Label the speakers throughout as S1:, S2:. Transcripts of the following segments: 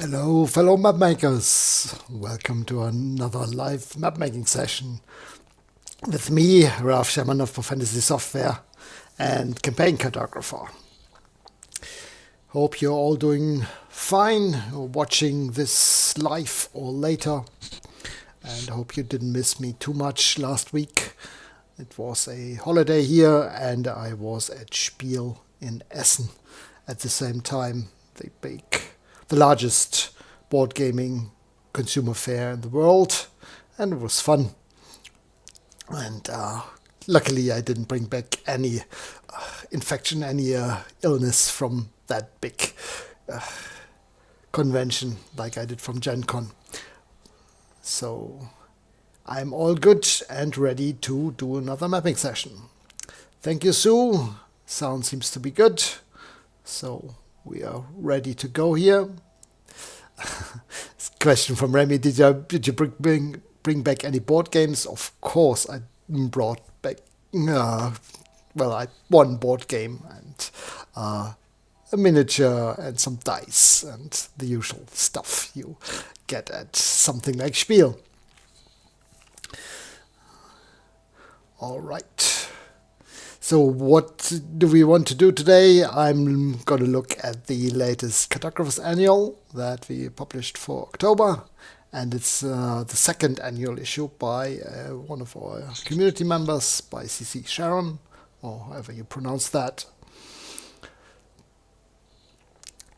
S1: Hello, fellow map makers. Welcome to another live map making session with me, Ralph Shamanov for Fantasy Software and Campaign Cartographer. Hope you're all doing fine, watching this live or later, and hope you didn't miss me too much last week. It was a holiday here, and I was at Spiel in Essen at the same time. The largest board gaming consumer fair in the world, and it was fun. And luckily, I didn't bring back any infection, any illness from that big convention like I did from Gen Con. So I'm all good and ready to do another mapping session. Thank you, Sue. Sound seems to be good. So we are ready to go here. Question from Remy: Did you bring back any board games? Of course, I brought back. One board game and a miniature and some dice and the usual stuff you get at something like Spiel. All right. So what do we want to do today? I'm going to look at the latest Cartographer's Annual that we published for October. And it's the second annual issue by one of our community members, by CC Sharon, or however you pronounce that.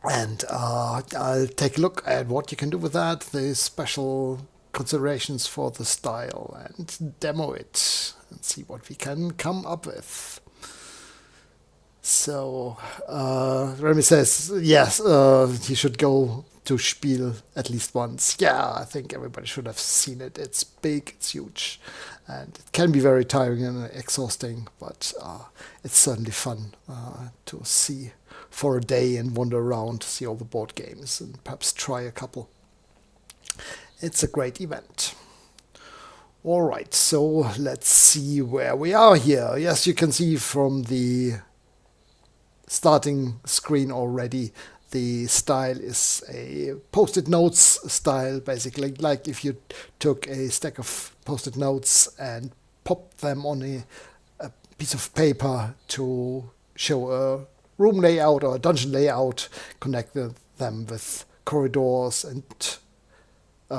S1: And I'll take a look at what you can do with that, the special considerations for the style, and demo it and see what we can come up with. So Remy says yes, he should go to Spiel at least once. Yeah, I think everybody should have seen it. It's big, it's huge, and it can be very tiring and exhausting, but it's certainly fun to see for a day and wander around to see all the board games and perhaps try a couple. It's a great event. All right, so let's see where we are here. Yes, you can see from the starting screen already, the style is a post-it notes style, basically, like if you took a stack of post-it notes and popped them on a piece of paper to show a room layout or a dungeon layout, connected them with corridors and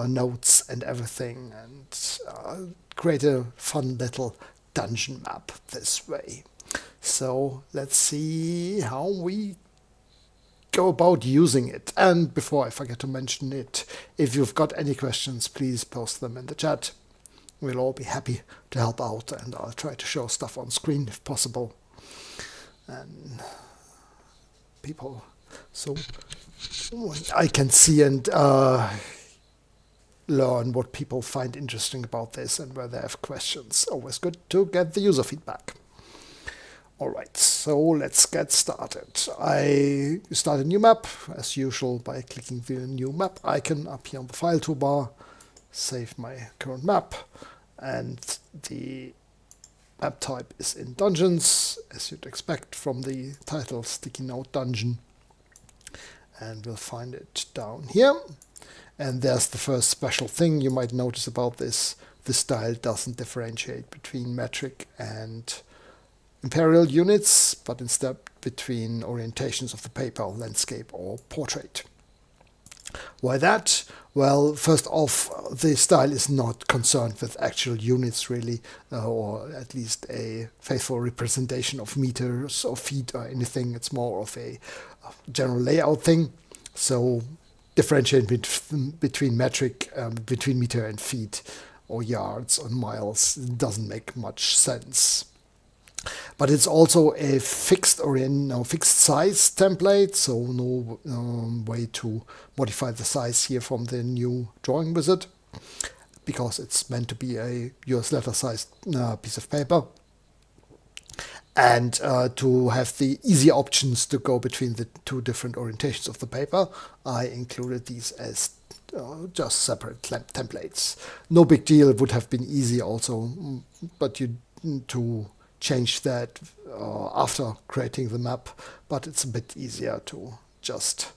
S1: notes and everything, and create a fun little dungeon map this way. So let's see how we go about using it. And before I forget to mention it, if you've got any questions, please post them in the chat. We'll all be happy to help out, and I'll try to show stuff on screen if possible. And people, so I can see and learn what people find interesting about this and where they have questions. Always good to get the user feedback. Alright, so let's get started. I start a new map, as usual, by clicking the new map icon up here on the file toolbar, save my current map, and the map type is in Dungeons, as you'd expect from the title, Sticky Note Dungeon. And we'll find it down here. And there's the first special thing you might notice about this. The style doesn't differentiate between metric and imperial units, but instead between orientations of the paper, landscape or portrait. Why that? Well, first off, the style is not concerned with actual units really, or at least a faithful representation of meters or feet or anything. It's more of a general layout thing. So differentiate between metric, between meter and feet, or yards or miles doesn't make much sense. But it's also a fixed size template, so no way to modify the size here from the new drawing wizard, because it's meant to be a US letter sized piece of paper. And to have the easy options to go between the two different orientations of the paper, I included these as just separate templates. No big deal, it would have been easy also, but you to change that after creating the map, but it's a bit easier to just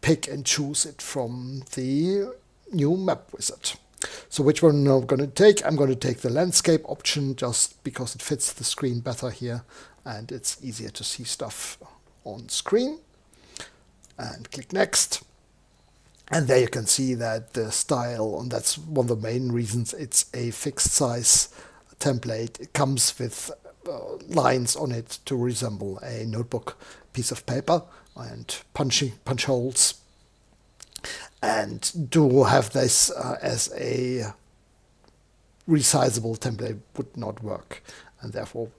S1: pick and choose it from the new map wizard. So which one am I going to take? I'm going to take the landscape option just because it fits the screen better here and it's easier to see stuff on screen. And click next. And there you can see that the style, and that's one of the main reasons it's a fixed size template. It comes with lines on it to resemble a notebook piece of paper and punch holes. And to have this as a resizable template would not work. And therefore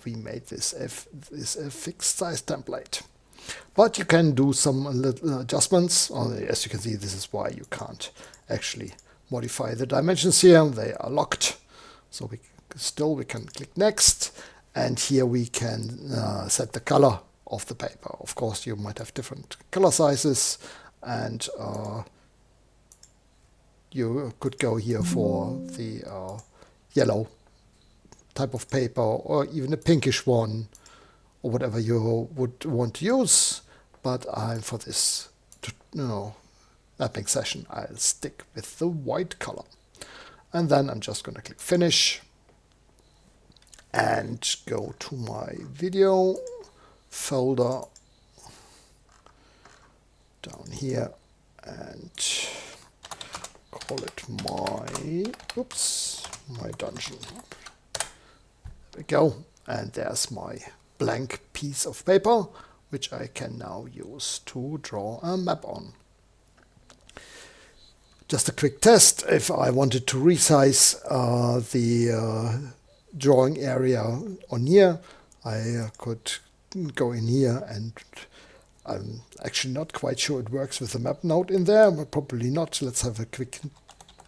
S1: we made this a fixed size template. But you can do some little adjustments. As you can see, this is why you can't actually modify the dimensions here. They are locked. So we can click next. And here we can set the color of the paper. Of course, you might have different color sizes. And you could go here for the yellow type of paper or even a pinkish one, or whatever you would want to use. But for this mapping session, I'll stick with the white color. And then I'm just going to click finish and go to my video folder down here and call it my dungeon. There we go. And there's my blank piece of paper, which I can now use to draw a map on. Just a quick test. If I wanted to resize the drawing area on here, I could go in here, and I'm actually not quite sure it works with the map node in there, but probably not. Let's have a quick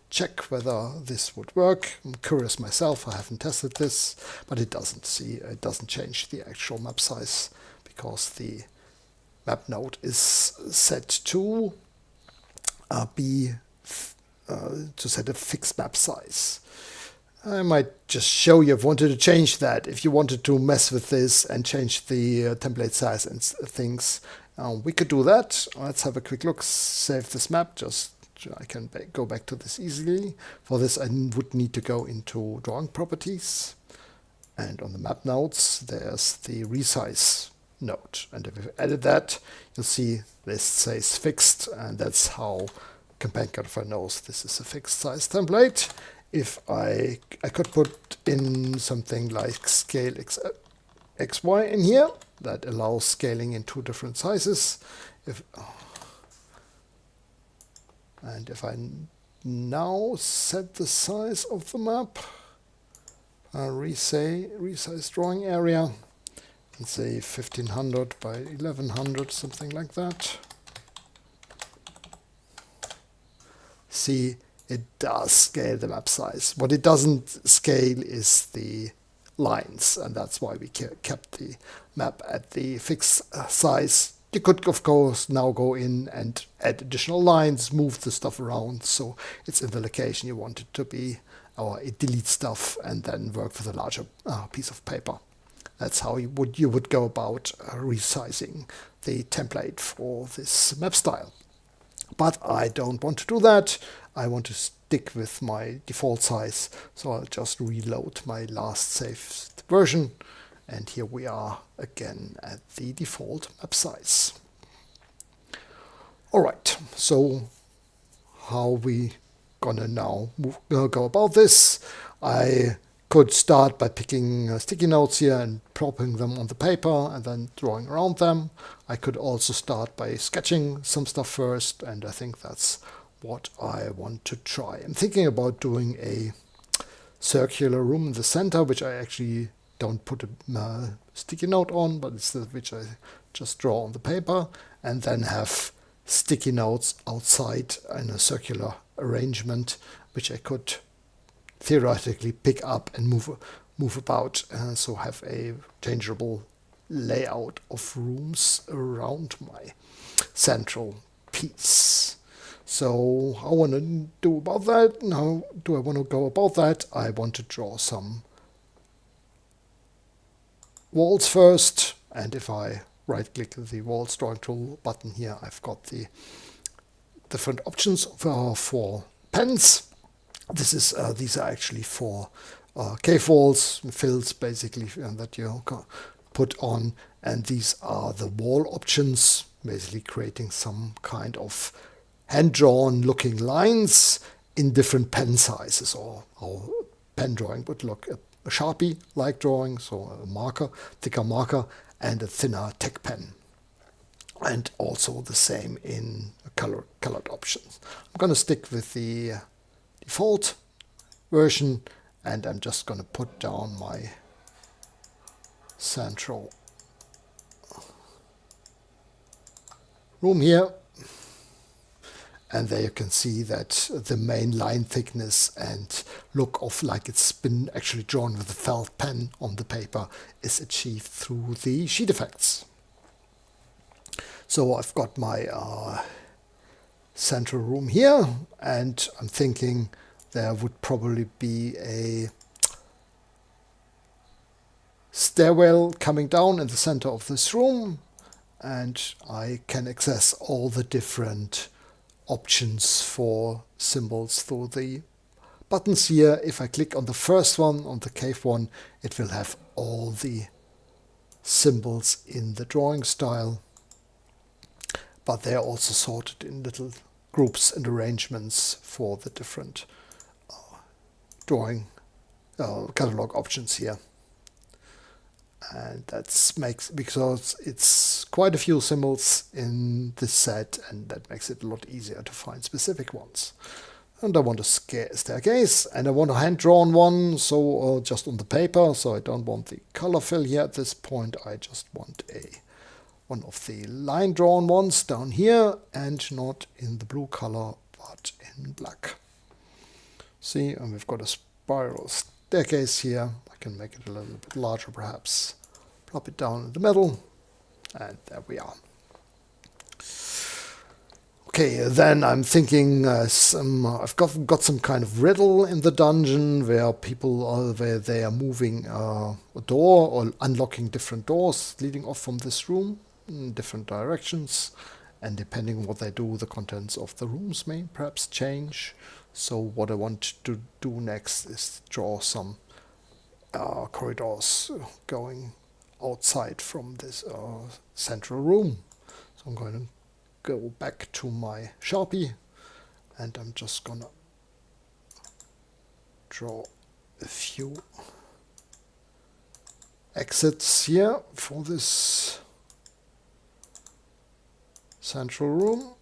S1: check whether this would work. I'm curious myself. I haven't tested this, but it doesn't change the actual map size because the map node is set to set a fixed map size. I might just show you if you wanted to change that. If you wanted to mess with this and change the template size and things, we could do that. Let's have a quick look. Save this map. I can go back to this easily. For this, I would need to go into drawing properties. And on the map nodes, there's the resize node. And if you edit that, you'll see this says fixed. And that's how Campaign Codifier knows this is a fixed size template. If I could put in something like scale XY in here, that allows scaling in 2 different sizes. And if I now set the size of the map, resize drawing area, and say 1500 by 1100, something like that. See, it does scale the map size. What it doesn't scale is the lines, and that's why we kept the map at the fixed size. You could, of course, now go in and add additional lines, move the stuff around so it's in the location you want it to be, or it deletes stuff and then work with a larger piece of paper. That's how you would go about resizing the template for this map style. But I don't want to do that. I want to stick with my default size, so I'll just reload my last saved version. And here we are again at the default map size. All right, so how we gonna now go about this? I could start by picking sticky notes here and propping them on the paper and then drawing around them. I could also start by sketching some stuff first, and I think that's what I want to try. I'm thinking about doing a circular room in the center, which I actually don't put a sticky note on, but it's which I just draw on the paper, and then have sticky notes outside in a circular arrangement, which I could theoretically pick up and move about, so have a changeable layout of rooms around my central piece. So I want to do about that. Now, do I want to go about that? I want to draw some walls first, and if I right click the walls drawing tool button here, I've got the different options for pens. These are actually for cave walls, fills basically that you put on, and these are the wall options, basically creating some kind of hand-drawn looking lines in different pen sizes, or how pen drawing would look. A Sharpie-like drawing, so a marker, thicker marker, and a thinner Tech pen. And also the same in colored options. I'm going to stick with the default version, and I'm just going to put down my central room here. And there you can see that the main line thickness and look of like it's been actually drawn with a felt pen on the paper is achieved through the sheet effects. So I've got my central room here, and I'm thinking there would probably be a stairwell coming down in the center of this room, and I can access all the different options for symbols through the buttons here. If I click on the first one, on the cave one, it will have all the symbols in the drawing style, but they're also sorted in little groups and arrangements for the different drawing catalog options here. And that's because it's quite a few symbols in this set, and that makes it a lot easier to find specific ones. And I want a staircase, and I want a hand-drawn one, so just on the paper, so I don't want the color fill here at this point. I just want one of the line-drawn ones down here, and not in the blue color, but in black. See, and we've got a spiral staircase here. I can make it a little bit larger perhaps. Plop it down in the middle, and there we are. Okay, then I'm thinking I've got some kind of riddle in the dungeon where where they are moving a door or unlocking different doors leading off from this room in different directions, and depending on what they do, the contents of the rooms may perhaps change. So what I want to do next is draw some corridors going outside from this central room. So I'm going to go back to my Sharpie, and I'm just gonna draw a few exits here for this central room.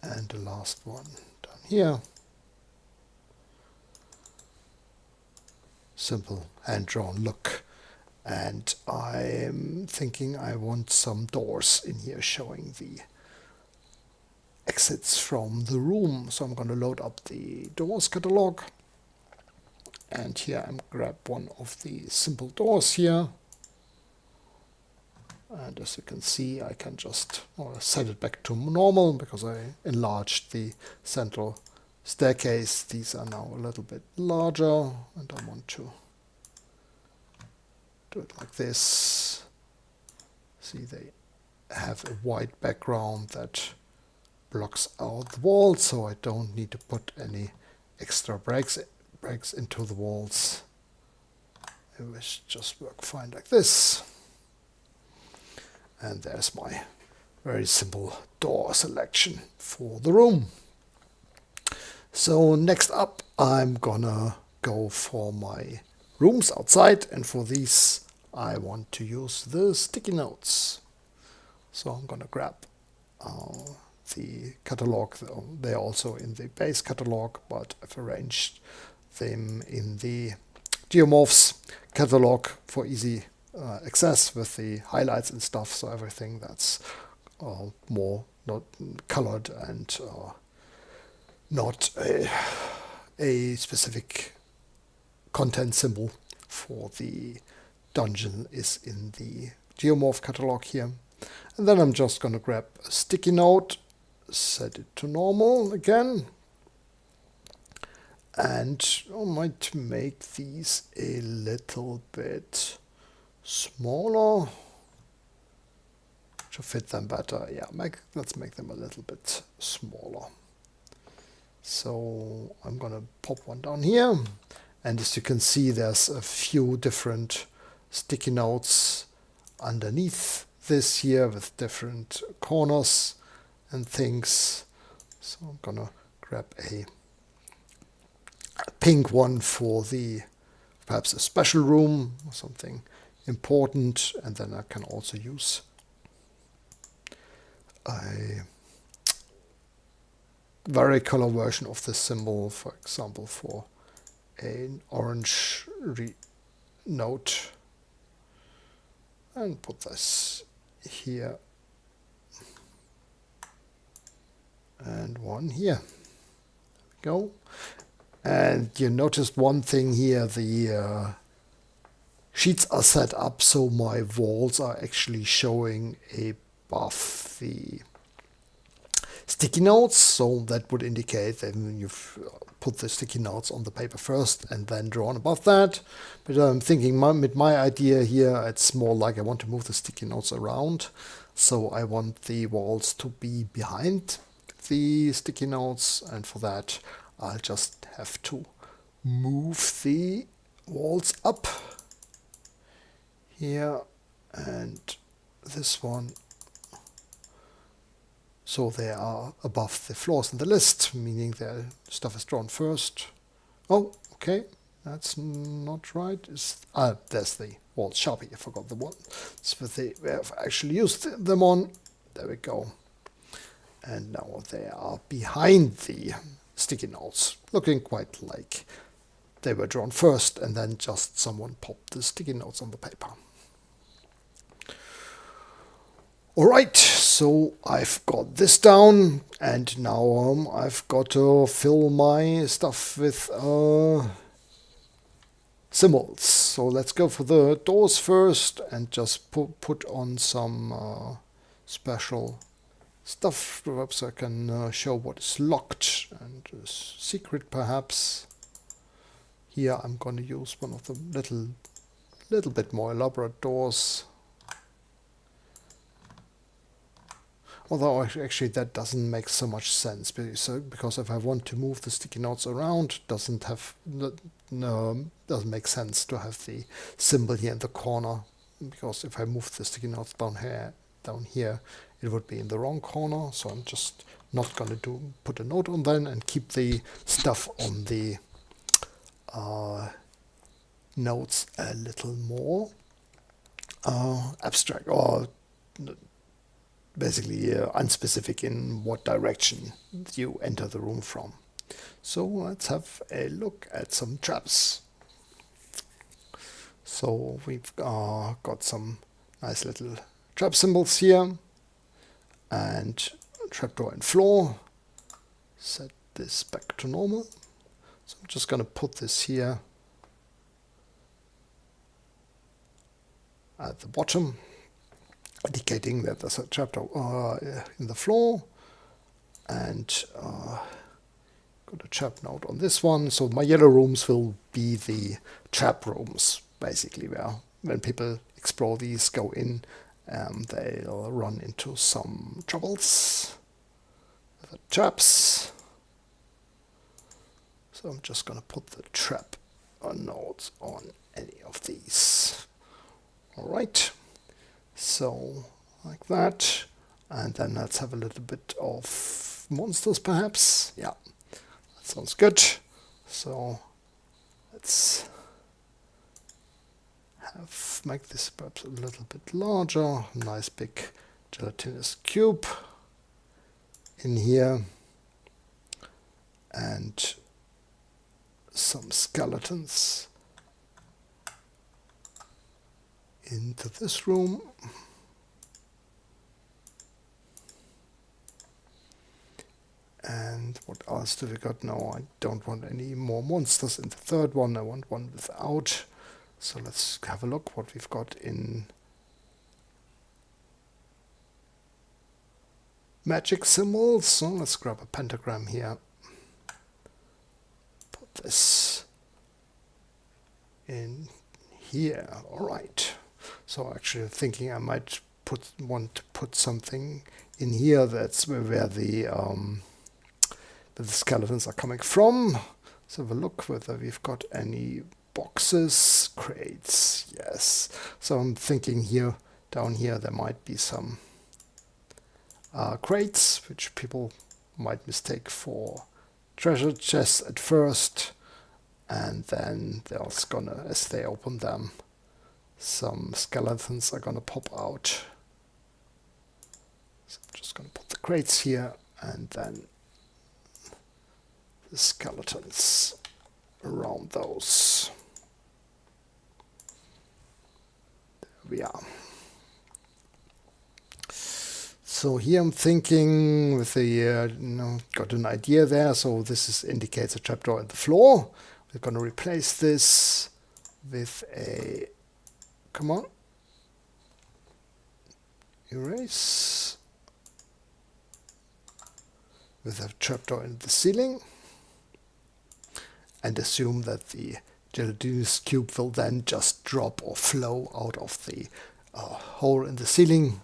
S1: And the last one down here. Simple hand-drawn look. And I'm thinking I want some doors in here showing the exits from the room. So I'm going to load up the doors catalog. And here I'm grab one of the simple doors here. And as you can see, I can just set it back to normal because I enlarged the central staircase. These are now a little bit larger, and I want to do it like this. See, they have a white background that blocks out the wall, so I don't need to put any extra breaks into the walls. It will just work fine like this. And there's my very simple door selection for the room. So next up, I'm gonna go for my rooms outside, and for these I want to use the sticky notes. So I'm gonna grab the catalog. They're also in the base catalog, but I've arranged them in the Geomorphs catalog for easy access with the highlights and stuff, so everything that's more not colored and not a specific content symbol for the dungeon is in the Geomorph catalog here. And then I'm just going to grab a sticky note, set it to normal again, And I might make these a little bit smaller to fit them better. Yeah, let's make them a little bit smaller. So I'm gonna pop one down here, and as you can see, there's a few different sticky notes underneath this here with different corners and things. So I'm gonna grab a pink one for the perhaps a special room or something important, and then I can also use a varicolor version of this symbol, for example, for an orange note, and put this here and one here. There we go. And you noticed one thing here, the sheets are set up so my walls are actually showing above the sticky notes, so that would indicate that you've put the sticky notes on the paper first and then drawn above that. But I'm thinking with my idea here, it's more like I want to move the sticky notes around, so I want the walls to be behind the sticky notes, and for that I'll just have to move the walls up here and this one, so they are above the floors in the list, meaning their stuff is drawn first. Oh, okay, that's not right. There's the wall Sharpie. I forgot the one. So we have actually used them on. There we go. And now they are behind the sticky notes, looking quite like they were drawn first and then just someone popped the sticky notes on the paper. Alright, so I've got this down, and now I've got to fill my stuff with symbols. So let's go for the doors first and just put on some special stuff. Perhaps I can show what is locked and a secret perhaps. Here I'm going to use one of the little bit more elaborate doors. Although actually that doesn't make so much sense, because if I want to move the sticky notes around, doesn't make sense to have the symbol here in the corner, because if I move the sticky notes down here, it would be in the wrong corner. So I'm just not going to put a note on then and keep the stuff on the notes a little more abstract, or basically unspecific in what direction you enter the room from. So let's have a look at some traps. So we've got some nice little trap symbols here, and trapdoor and floor. Set this back to normal. So I'm just going to put this here at the bottom, indicating that there's a trapdoor in the floor, and got a trap note on this one. So my yellow rooms will be the trap rooms, basically, where when people explore these, go in, they'll run into some troubles with the traps. So I'm just going to put the trap notes on any of these. Alright, so like that, and then let's have a little bit of monsters perhaps. Yeah, that sounds good. So let's make this perhaps a little bit larger. Nice big gelatinous cube in here, and some skeletons into this room. And what else do we got now? I don't want any more monsters in the third one. I want one without. So let's have a look what we've got in magic symbols. So let's grab a pentagram here. Put this in here. All right. So actually thinking I might want to put something in here. That's where the skeletons are coming from. Let's have a look whether we've got any boxes, crates. Yes. So I'm thinking here, down here, there might be some crates, which people might mistake for treasure chests at first, and then there's gonna, as they open them, some skeletons are gonna pop out. So I'm just gonna put the crates here, and then the skeletons around those. There we are. So here I'm thinking with the, got an idea there. So this indicates a trapdoor in the floor. We're going to replace this with a, come on, erase, with a trapdoor in the ceiling, and assume that the gelatinous cube will then just drop or flow out of the hole in the ceiling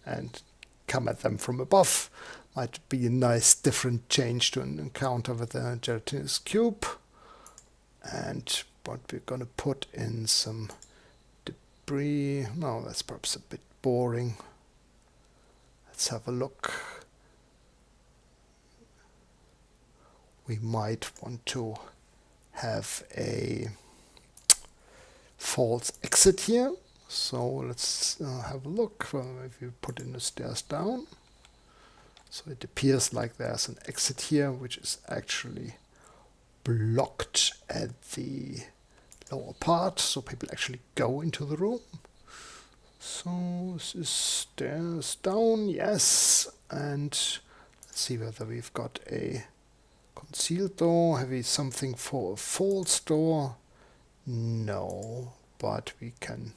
S1: and come at them from above. Might be a nice different change to an encounter with a gelatinous cube. And what we're going to put in some debris. No, that's perhaps a bit boring. Let's have a look. We might want to have a false exit here. So let's have a look. If you put in the stairs down, so it appears like there's an exit here, which is actually blocked at the lower part, so people actually go into the room. So this is stairs down, yes, and let's see whether we've got a concealed door. Have we something for a false door? No, but we can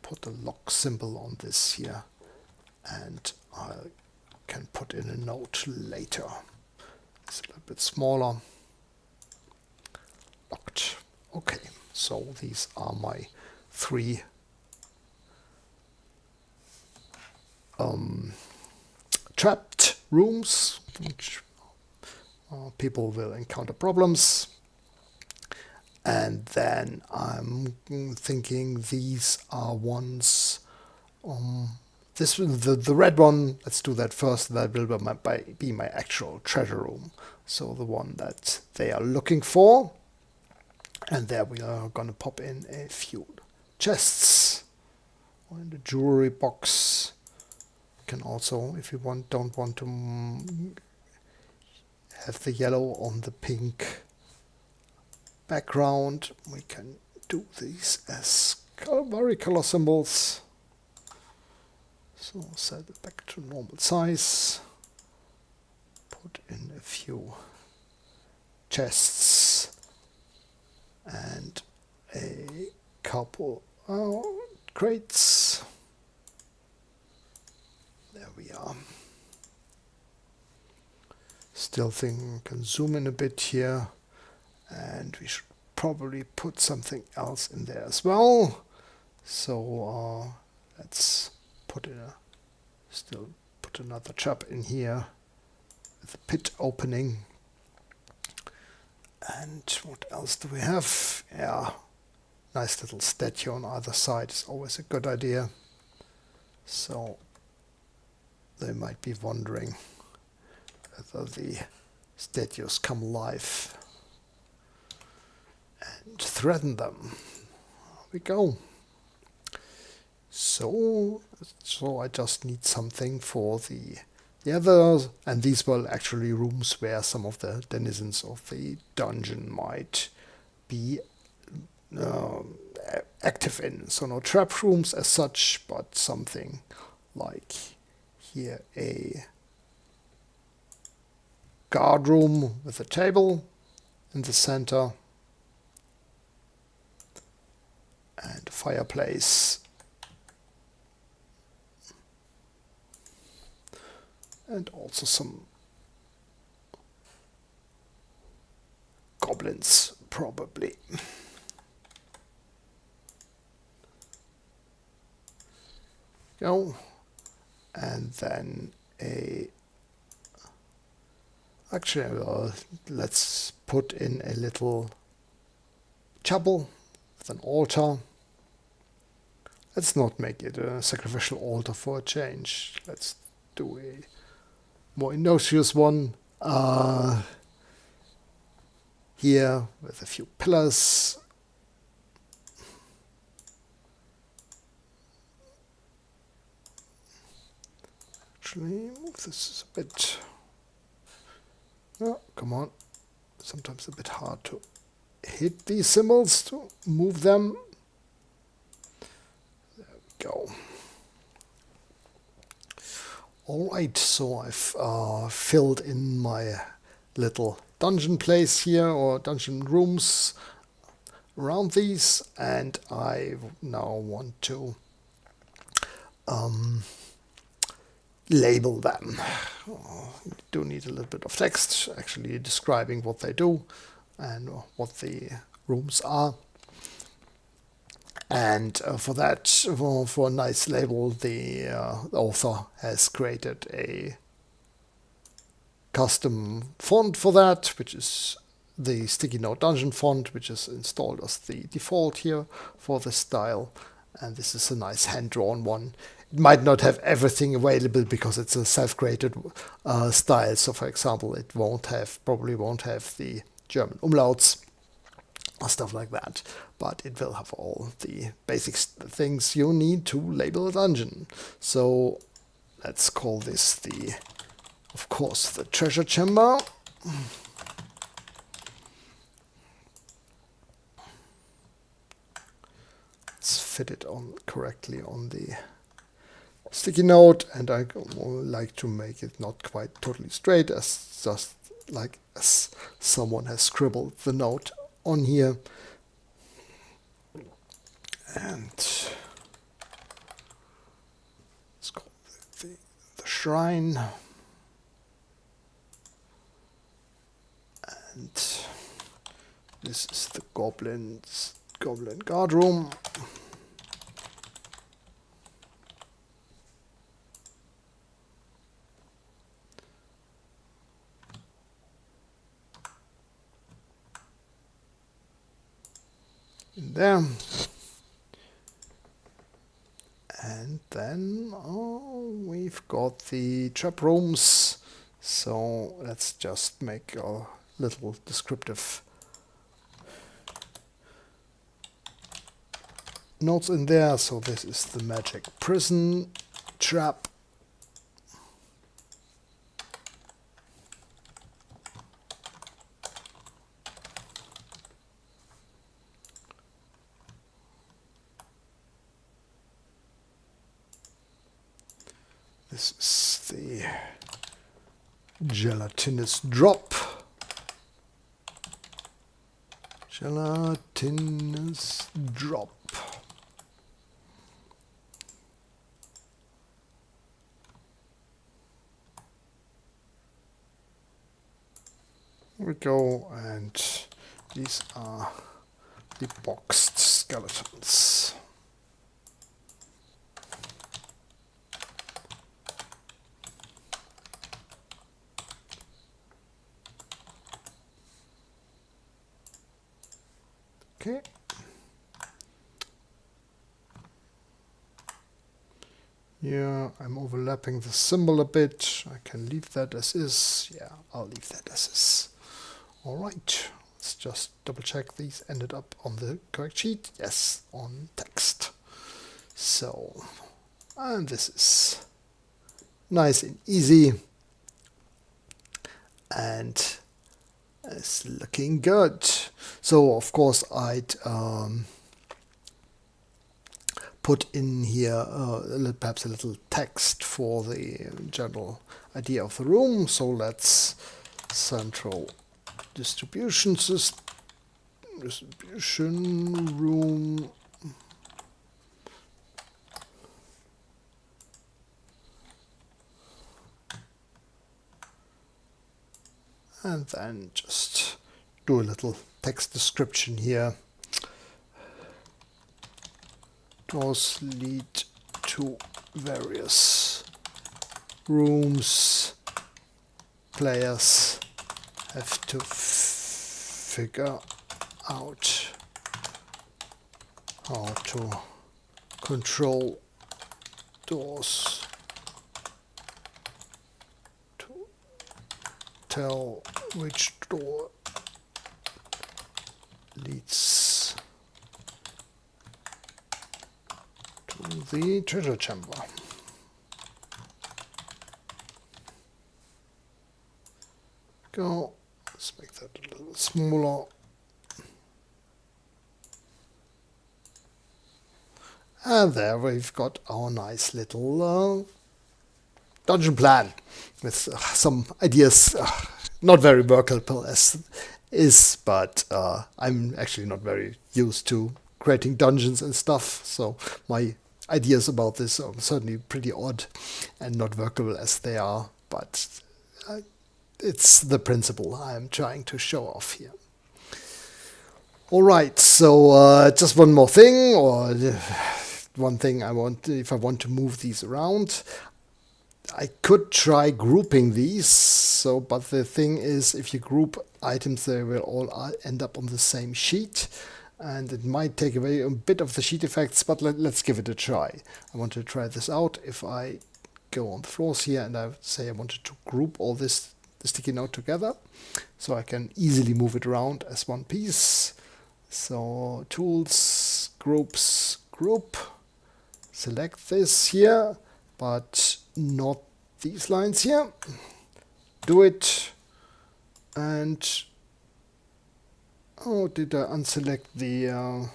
S1: put a lock symbol on this here, and I can put in a note later. It's a little bit smaller. Locked. Okay, so these are my 3 trapped rooms, which people will encounter problems. And then I'm thinking these are ones, the red one, let's do that first. That will be my actual treasure room. So the one that they are looking for. And there we are going to pop in a few chests. Or in the jewelry box. You can also, if you don't want to have the yellow on the pink background, we can do these as color symbols. So set it back to normal size. Put in a few chests and a couple crates. There we are. Still think we can zoom in a bit here. And we should probably put something else in there as well. So let's put still put another trap in here with a pit opening. And what else do we have? Yeah, nice little statue on either side is always a good idea. So they might be wondering whether the statues come alive and threaten them. There we go. So I just need something for the others, and these were actually rooms where some of the denizens of the dungeon might be active in. So no trap rooms as such, but something like here a guard room with a table in the center and a fireplace. And also some goblins probably. Go. And then actually, let's put in a little chapel with an altar. Let's not make it a sacrificial altar for a change. Let's do a more innocuous one here with a few pillars. Actually, move this a bit. Oh, come on. Sometimes a bit hard to hit these symbols to move them. There we go. Alright, so I've filled in my little dungeon place here, or dungeon rooms around these, and I now want to label them. You do need a little bit of text actually describing what they do and what the rooms are. And for that, for a nice label, the author has created a custom font for that, which is the Sticky Note Dungeon font, which is installed as the default here for the style. And this is a nice hand-drawn one. It might not have everything available because it's a self-created style. So, for example, it probably won't have the German umlauts or stuff like that. But it will have all the basic things you need to label a dungeon. So let's call this of course, the treasure chamber. Let's fit it on correctly on the sticky note, and I like to make it not quite totally straight, as just like as someone has scribbled the note on here. And let's call it the shrine. And this is the goblin guard room. In there. And then we've got the trap rooms. So let's just make a little descriptive notes in there. So this is the magic prison trap. This is the gelatinous drop. Gelatinous drop. Here we go, and these are the boxed skeletons. Okay. Yeah, I'm overlapping the symbol a bit. I can leave that as is. Yeah, I'll leave that as is. All right, let's just double check these ended up on the correct sheet. Yes, on text. So, and this is nice and easy. And it's looking good. So, of course, I'd put in here perhaps a little text for the general idea of the room. So let's central distribution room. And then just do a little text description here. Doors lead to various rooms. Players have to figure out how to control doors to tell which door leads to the treasure chamber. Go. Let's make that a little smaller. And there we've got our nice little dungeon plan with some ideas, not very workable as is, but I'm actually not very used to creating dungeons and stuff, so my ideas about this are certainly pretty odd and not workable as they are, but it's the principle I'm trying to show off here. Alright, so just one more thing, or one thing I want, if I want to move these around, I could try grouping these, so but the thing is, if you group items, they will all end up on the same sheet, and it might take away a bit of the sheet effects, but let's give it a try. I want to try this out. If I go on the floors here and I say I wanted to group all this the sticky note together, so I can easily move it around as one piece. So tools, groups, group. Select this here, but not these lines here. Do it, and oh, did I unselect the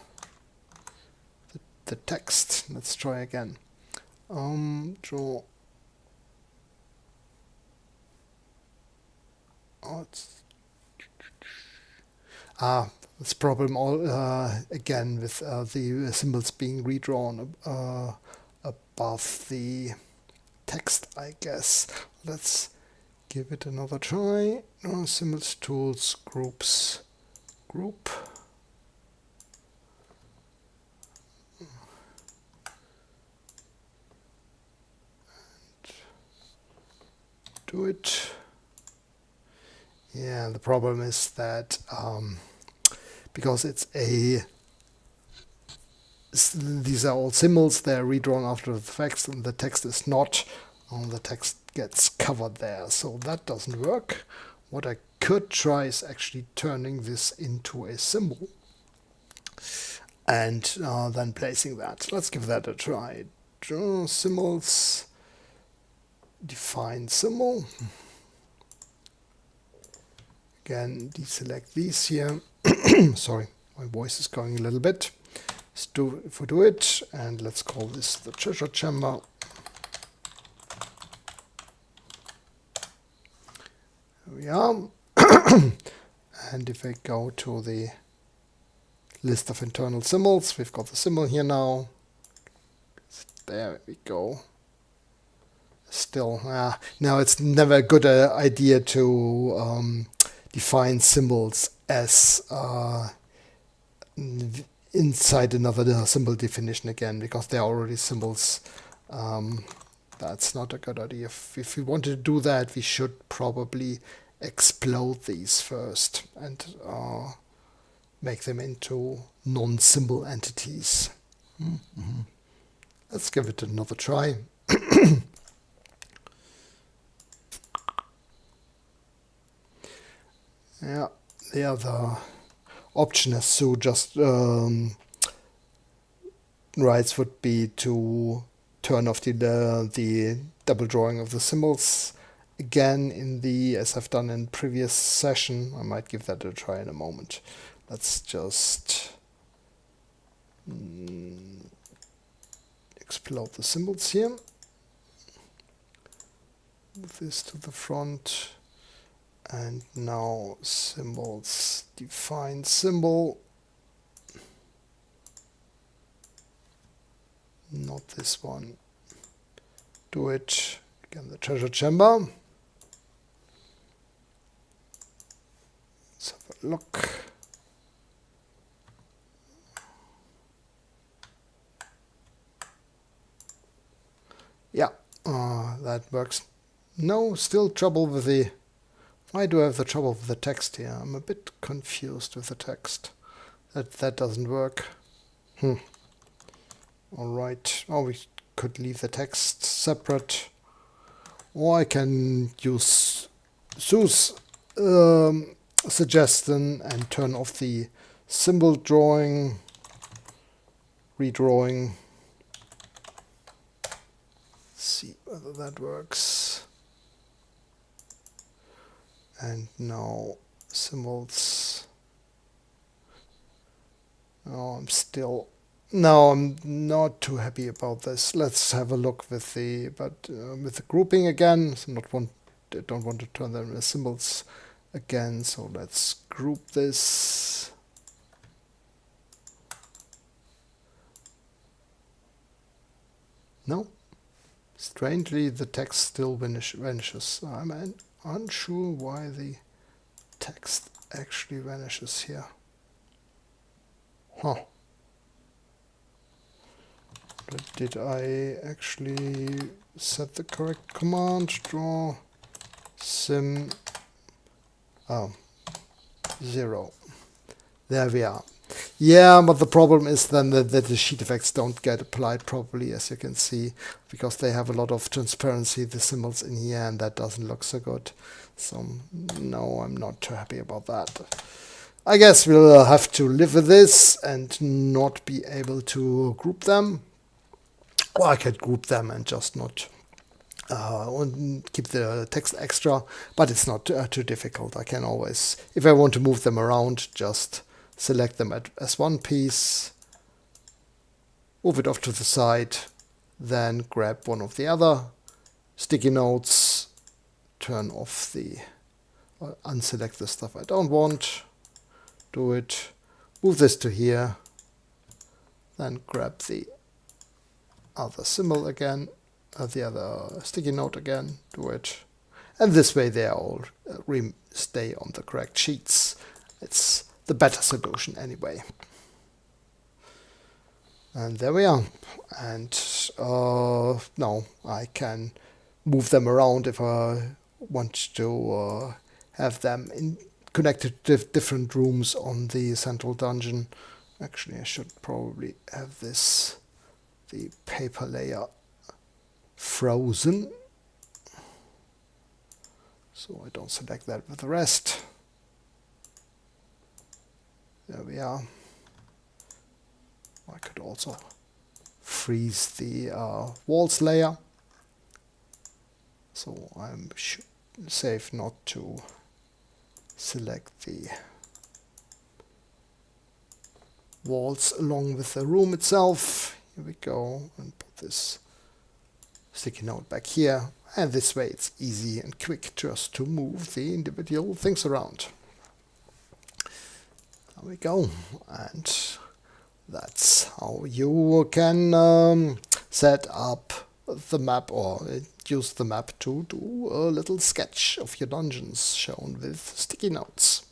S1: text? Let's try again. Draw. Oh, this problem all again with the symbols being redrawn above the text, I guess. Let's give it another try. Symbols, tools, groups, group. And do it. Yeah, the problem is that because it's these are all symbols, they're redrawn after the text, and the text is not. The text gets covered there, so that doesn't work. What I could try is actually turning this into a symbol and then placing that. Let's give that a try. Draw symbols, define symbol. Again, deselect these here. Sorry, my voice is going a little bit. If we do it, and let's call this the treasure chamber. There we are. And if I go to the list of internal symbols, we've got the symbol here now. There we go. Still, now it's never a good idea to define symbols as inside another symbol definition again, because they are already symbols. That's not a good idea. If we want to do that, we should probably explode these first and make them into non-symbol entities. Let's give it another try. Yeah, the other option, as Sue just writes, would be to turn off the double drawing of the symbols again as I've done in previous session. I might give that a try in a moment. Let's just explode the symbols here. Move this to the front. And now symbols, define symbol. Not this one. Do it. Again, the treasure chamber. Let's have look. Yeah, that works. No, still trouble with the... Why do I have the trouble with the text here? I'm a bit confused with the text. That doesn't work. Alright. Oh, we could leave the text separate. Or I can use Sue's suggestion and turn off the symbol drawing, redrawing. See whether that works. And now symbols. Oh, I'm not too happy about this. Let's have a look with the with the grouping again. So don't want to turn them into symbols again. So let's group this. No. Strangely, the text still vanishes. I'm unsure why the text actually vanishes here. Huh. Did I actually set the correct command? Draw sim 0. There we are. Yeah, but the problem is then that the sheet effects don't get applied properly, as you can see, because they have a lot of transparency, the symbols in here, and that doesn't look so good. So no, I'm not too happy about that. I guess we'll have to live with this and not be able to group them. Or I could group them and just not keep the text extra, but it's not too difficult. I can always, if I want to move them around, just select them as one piece, move it off to the side, then grab one of the other sticky notes, turn off the, unselect the stuff I don't want, do it, move this to here, then grab the other symbol again, the other sticky note again, do it, and this way they all stay on the correct sheets. It's the better solution anyway. And there we are. And now I can move them around if I want to have them connected to different rooms on the central dungeon. Actually, I should probably have the paper layer frozen, so I don't select that with the rest. There we are. I could also freeze the walls layer, so I'm safe not to select the walls along with the room itself. Here we go, and put this sticky note back here, and this way it's easy and quick just to move the individual things around. There we go, and that's how you can set up the map, or use the map to do a little sketch of your dungeons shown with sticky notes.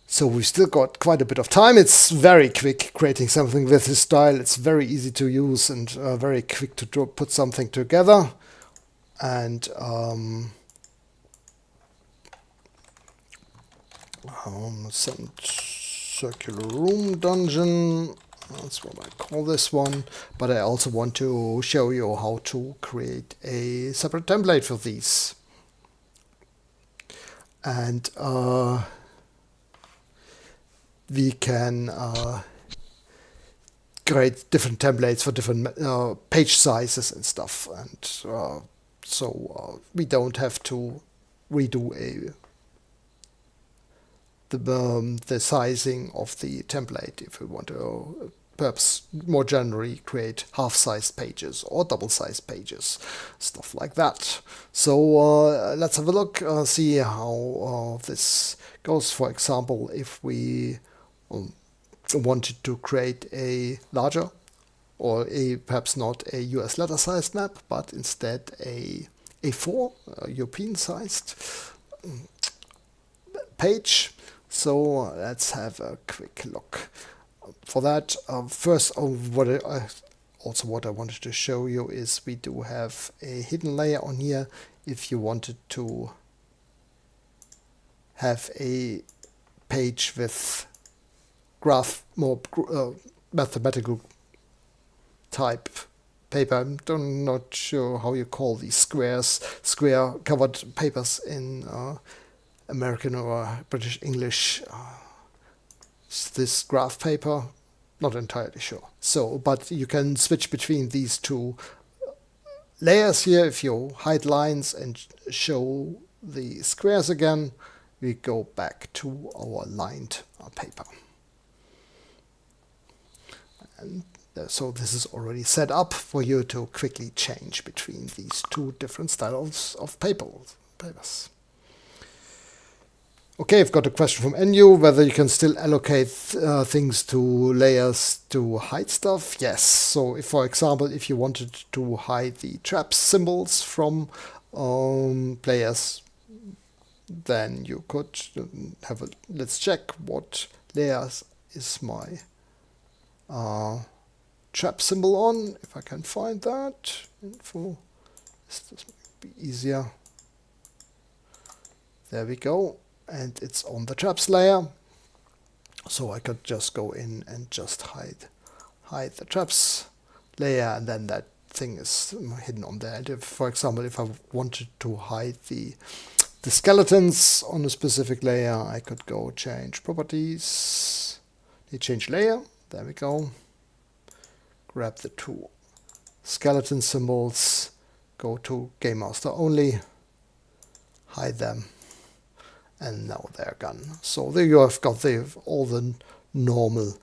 S1: So we've still got quite a bit of time. It's very quick creating something with this style. It's very easy to use and very quick to put something together. And circular room dungeon, that's what I call this one, but I also want to show you how to create a separate template for these. And we can create different templates for different page sizes and stuff, and so we don't have to redo the sizing of the template if we want to perhaps more generally create half-sized pages or double-sized pages, stuff like that. So let's have a look, see how this goes. For example, if we wanted to create a larger, or perhaps not a US letter sized map, but instead a A4 European sized page, So let's have a quick look. For that, first, what I wanted to show you is we do have a hidden layer on here. If you wanted to have a page with more mathematical type paper, I'm not sure how you call these square covered papers in American or British English. This graph paper, not entirely sure. So, but you can switch between these two layers here. If you hide lines and show the squares again, we go back to our lined paper. And so this is already set up for you to quickly change between these two different styles of papers. Okay, I've got a question from NU, whether you can still allocate things to layers to hide stuff. Yes, so if, for example, if you wanted to hide the traps symbols from players, then you could have a, let's check what layers is my trap symbol on, if I can find that info. This might be easier. There we go. And it's on the traps layer, so I could just go in and just hide the traps layer, and then that thing is hidden on there. And if, for example, if I wanted to hide the skeletons on a specific layer, I could go change properties, change layer, there we go, grab the two skeleton symbols, go to Game Master only, hide them, and now they're gone. So there you have got all the normal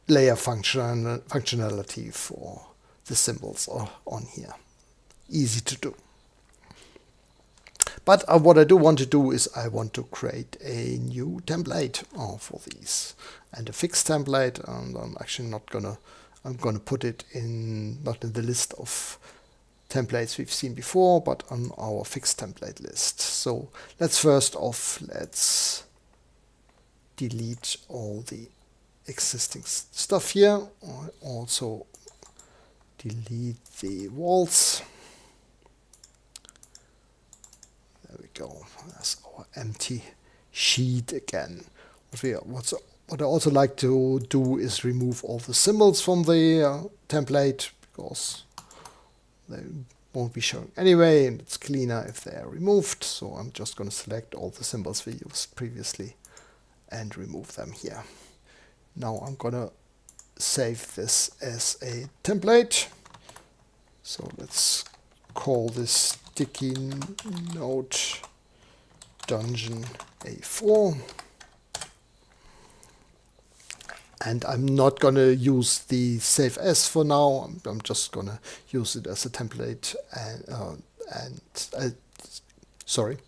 S1: layer functionality for the symbols on here. Easy to do. But what I do want to do is I want to create a new template for these, and a fixed template. And I'm actually not gonna. I'm gonna put it in not in the list of templates we've seen before, but on our fixed template list. So let's let's delete all the existing stuff here. I also delete the walls. There we go. That's our empty sheet again. What I also like to do is remove all the symbols from the template, because they won't be shown anyway, and it's cleaner if they are removed. So I'm just going to select all the symbols we used previously and remove them here. Now I'm going to save this as a template. So let's call this sticky note dungeon A4. And I'm not going to use the save as for now. I'm just going to use it as a template slowly.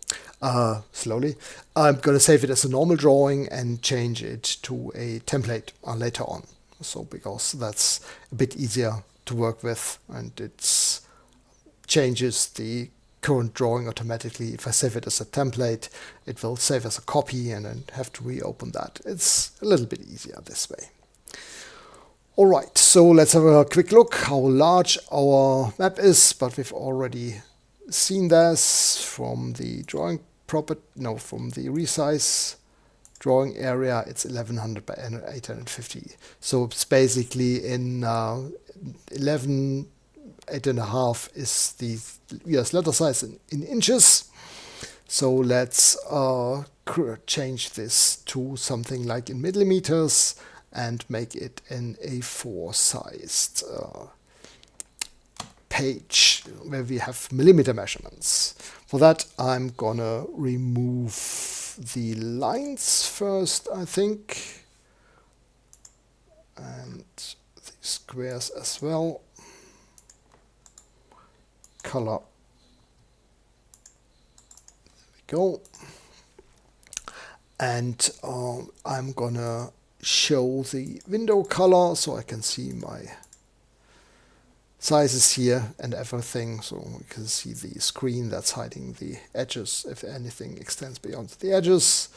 S1: I'm going to save it as a normal drawing and change it to a template later on. So because that's a bit easier to work with, and it changes the current drawing automatically. If I save it as a template, it will save as a copy and then have to reopen that. It's a little bit easier this way. Alright, so let's have a quick look how large our map is, but we've already seen this from the drawing from the resize drawing area. It's 1100 by 850. So it's basically in 8.5 is the US letter size in inches. So let's change this to something like in millimeters and make it an A4 sized page where we have millimeter measurements. For that, I'm gonna remove the lines first, I think, and the squares as well. Color. There we go. And I'm gonna show the window color so I can see my sizes here and everything, so we can see the screen that's hiding the edges if anything extends beyond the edges.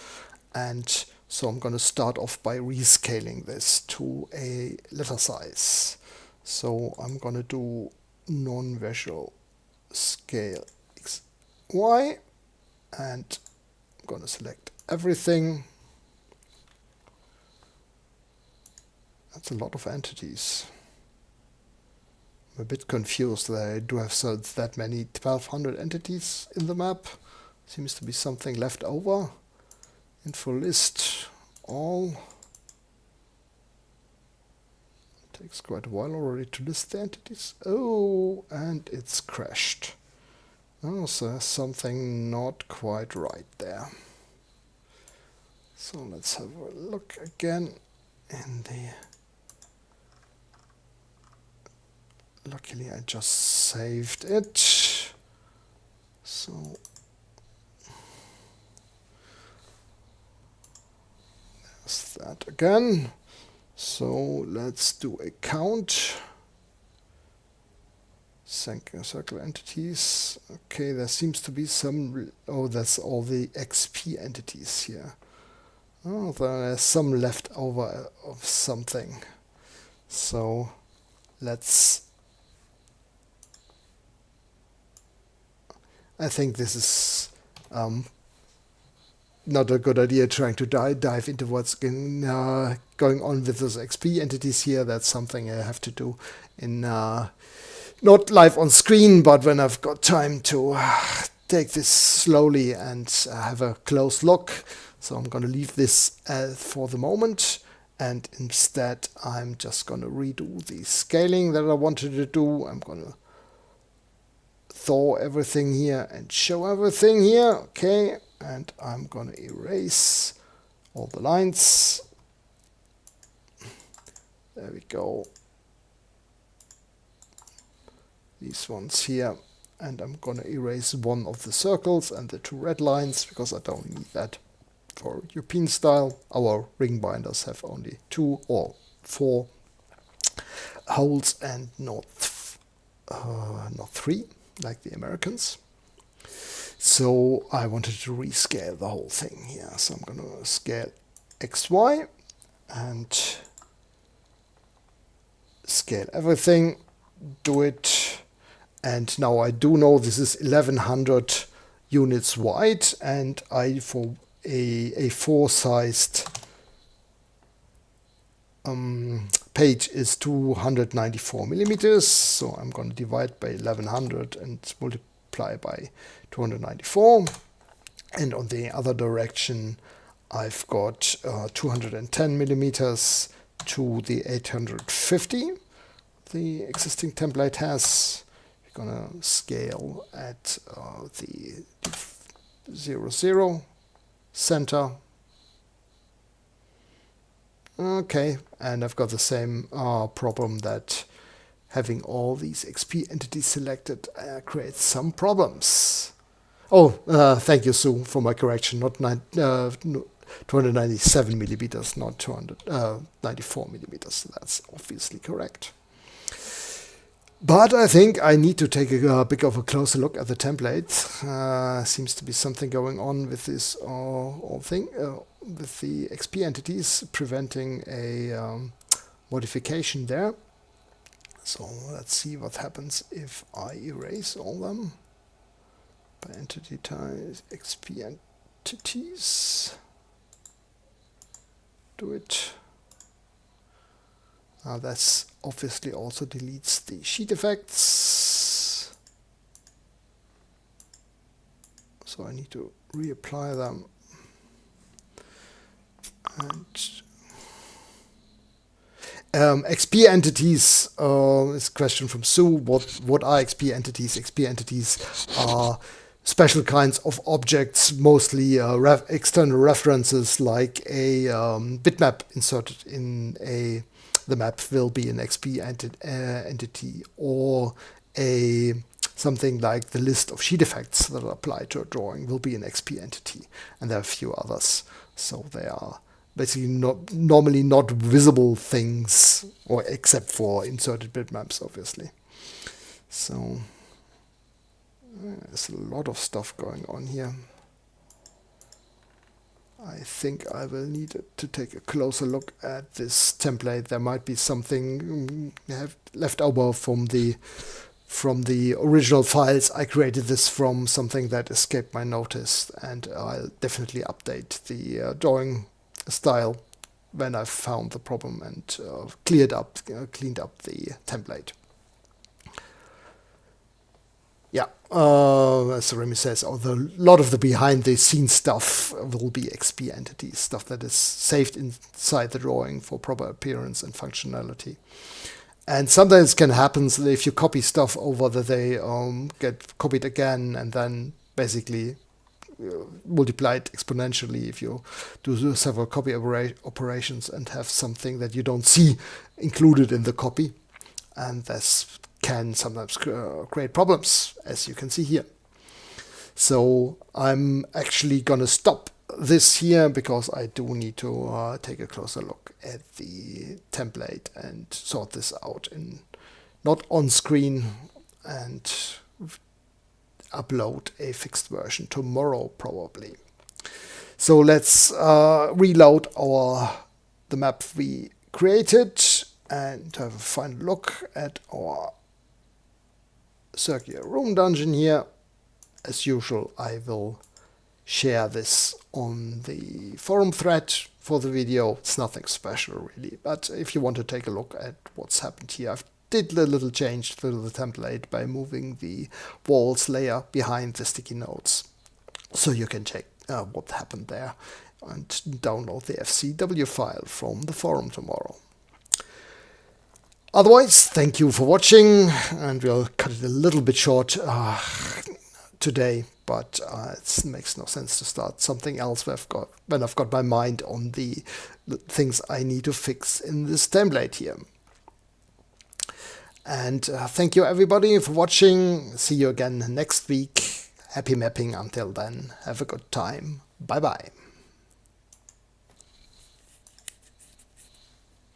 S1: And so I'm going to start off by rescaling this to a letter size. So I'm going to do non-visual scale XY, and I'm going to select everything. That's a lot of entities. I'm a bit confused that I do have that many 1200 entities in the map. Seems to be something left over. Info list all. Takes quite a while already to list the entities. Oh, and it's crashed. Oh, so there's something not quite right there. So let's have a look again in the... Luckily I just saved it. So there's that again. So let's do a count. Circle entities. Okay, there seems to be some... Oh, that's all the XP entities here. Oh, there's some left over of something. So let's... I think this is not a good idea trying to dive into what's going on with those XP entities here. That's something I have to do in not live on screen, but when I've got time to take this slowly and have a close look. So I'm going to leave this for the moment, and instead I'm just going to redo the scaling that I wanted to do. I'm going to thaw everything here and show everything here. Okay, and I'm going to erase all the lines. There we go. These ones here, and I'm going to erase one of the circles and the two red lines because I don't need that for European style. Our ring binders have only 2 or 4 holes and not 3 like the Americans. So I wanted to rescale the whole thing here. So I'm going to scale XY and scale everything, do it. And now I do know this is 1100 units wide, and for a 4-sized page is 294 millimeters. So I'm going to divide by 1100 and multiply by 294. And on the other direction, I've got 210 millimeters to the 850 the existing template has. We're going to scale at the 0, center. Okay, and I've got the same problem that having all these XP entities selected creates some problems. Oh, thank you, Sue, for my correction. Not 297 millimeters, not 294 millimeters. That's obviously correct. But I think I need to take a bit of a closer look at the template. Seems to be something going on with this whole thing, with the XP entities, preventing a modification there. So let's see what happens if I erase all them. By entity type, XP entities. Do it. That's obviously also deletes the sheet effects. So I need to reapply them. And XP entities is a question from Sue. What are XP entities? XP entities are special kinds of objects, mostly external references, like a bitmap inserted in the map will be an XP entity, or something like the list of sheet effects that are applied to a drawing will be an XP entity, and there are a few others. So they are basically normally not visible things, or except for inserted bitmaps, obviously. So there's a lot of stuff going on here. I think I will need to take a closer look at this template. There might be something left over from the original files. I created this from something that escaped my notice, and I'll definitely update the drawing style when I've found the problem and cleaned up the template. Yeah, as Remy says, although a lot of the behind-the-scenes stuff will be XP entities, stuff that is saved inside the drawing for proper appearance and functionality. And sometimes it can happen if you copy stuff over that they get copied again and then basically multiplied exponentially if you do several copy operations and have something that you don't see included in the copy. And this can sometimes create problems, as you can see here. So I'm actually going to stop this here because I do need to take a closer look at the template and sort this out not on screen, and upload a fixed version tomorrow probably. So let's reload the map we created and have a final look at our circular room dungeon here. As usual, I will share this on the forum thread for the video. It's nothing special really, but if you want to take a look at what's happened here, I've did a little change to the template by moving the walls layer behind the sticky notes, so you can check what happened there and download the FCW file from the forum tomorrow. Otherwise, thank you for watching, and we'll cut it a little bit short today, but it makes no sense to start something else when I've got my mind on the things I need to fix in this template here. And thank you everybody for watching. See you again next week. Happy mapping until then. Have a good time. Bye bye.